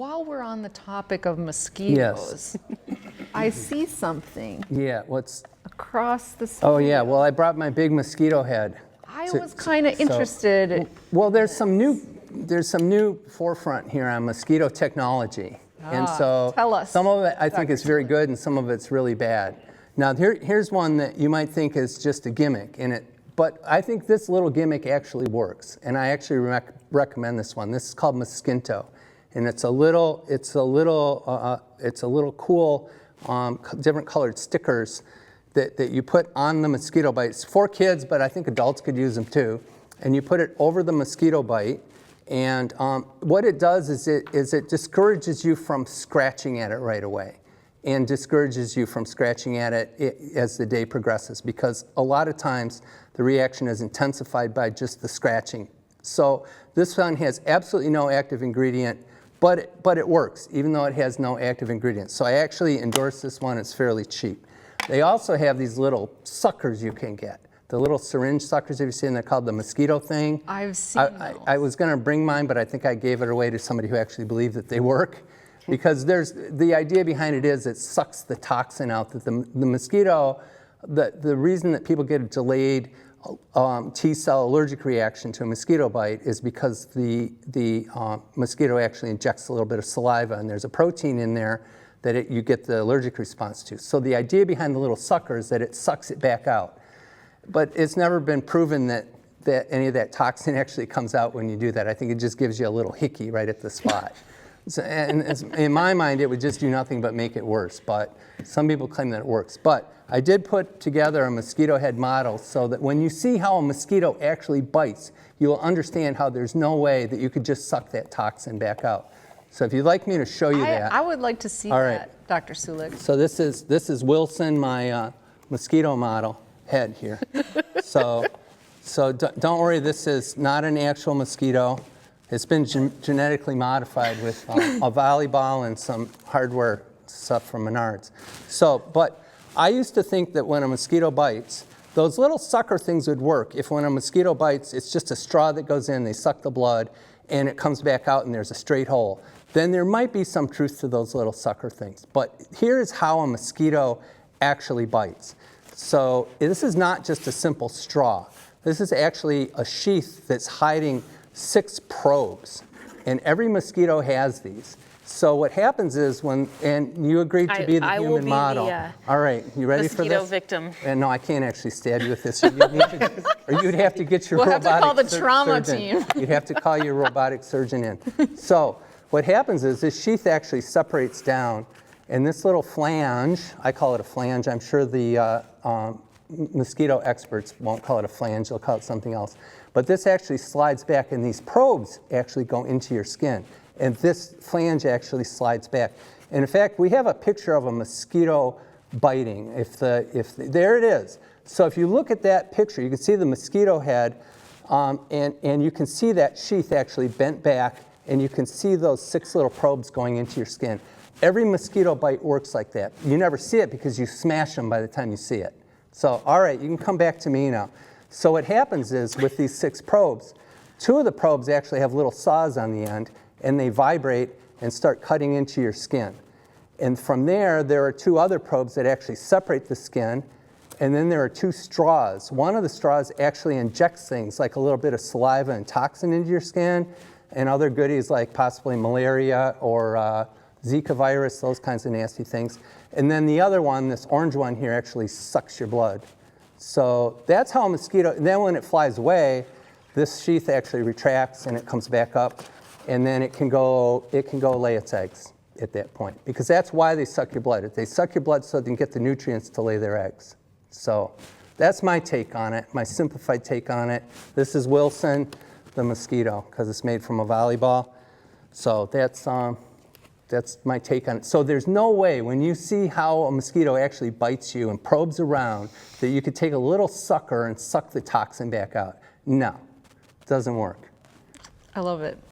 While we're on the topic of mosquitoes, Yes. I see something Yeah, what's, across the studio. oh yeah, well I brought my big mosquito head. I So- was kind of so- interested. Well, there's some new forefront here on mosquito technology. And so tell us, some of it I think Dr. is very good and some of it's really bad. Now here's one that you might think is just a gimmick in it, but I think this little gimmick actually works, and I actually recommend this one. This is called Mosquito, and it's a little cool different colored stickers that you put on the mosquito bites for kids, but I think adults could use them too. And you put it over the mosquito bite, and what it does is it discourages you from scratching at it right away, and discourages you from scratching at it as the day progresses, because a lot of times the reaction is intensified by just the scratching. So this one has absolutely no active ingredient, but it works, even though it has no active ingredients. So I actually endorse this one. It's fairly cheap. They also have these little suckers you can get. The little syringe suckers, have you seen? They're called the mosquito thing. I've seen those. I was going to bring mine, but I think I gave it away to somebody who actually believed that they work. Because the idea behind it is it sucks the toxin out. That the mosquito, the reason that people get a delayed T-cell allergic reaction to a mosquito bite is because the mosquito actually injects a little bit of saliva, and there's a protein in there that you get the allergic response to. So the idea behind the little sucker is that it sucks it back out. But it's never been proven that any of that toxin actually comes out when you do that. I think it just gives you a little hickey right at the spot. So, and in my mind, it would just do nothing but make it worse. But some people claim that it works. But I did put together a mosquito head model so that when you see how a mosquito actually bites, you will understand how there's no way that you could just suck that toxin back out. So if you'd like me to show you that. I would like to see All right. that, Dr. Sulik. So this is Wilson, my mosquito model head here. So don't worry, this is not an actual mosquito. It's been genetically modified with a volleyball and some hardware stuff from Menards. But I used to think that when a mosquito bites, those little sucker things would work. If when a mosquito bites, it's just a straw that goes in, they suck the blood, and it comes back out and there's a straight hole. Then there might be some truth to those little sucker things. But here's how a mosquito actually bites. So this is not just a simple straw. This is actually a sheath that's hiding 6 probes, and every mosquito has these. So what happens is and you agreed to be the human model. All right, you ready for this? Mosquito victim. And no, I can't actually stab you with this. Or you'd have to get your We'll robotic have to call the trauma surgeon. team. You'd have to call your robotic surgeon in. So what happens is this sheath actually separates down, and this little flange, I call it a flange. I'm sure the mosquito experts won't call it a flange. They'll call it something else. But this actually slides back, and these probes actually go into your skin. And this flange actually slides back. And in fact, we have a picture of a mosquito biting. There it is. So if you look at that picture, you can see the mosquito head, and you can see that sheath actually bent back, and you can see those 6 little probes going into your skin. Every mosquito bite works like that. You never see it because you smash them by the time you see it. So, all right, you can come back to me now. So what happens is with these 6 probes, 2 of the probes actually have little saws on the end, and they vibrate and start cutting into your skin. And from there are 2 other probes that actually separate the skin, and then there are 2 straws. One of the straws actually injects things like a little bit of saliva and toxin into your skin, and other goodies like possibly malaria or Zika virus, those kinds of nasty things. And then the other one, this orange one here, actually sucks your blood. So that's how a mosquito, and then when it flies away, this sheath actually retracts and it comes back up, and then it can go lay its eggs at that point, because that's why they suck your blood. They suck your blood so they can get the nutrients to lay their eggs. So that's my take on it, my simplified take on it. This is Wilson the Mosquito, because it's made from a volleyball. So that's my take on it. So there's no way when you see how a mosquito actually bites you and probes around that you could take a little sucker and suck the toxin back out. No, it doesn't work. I love it.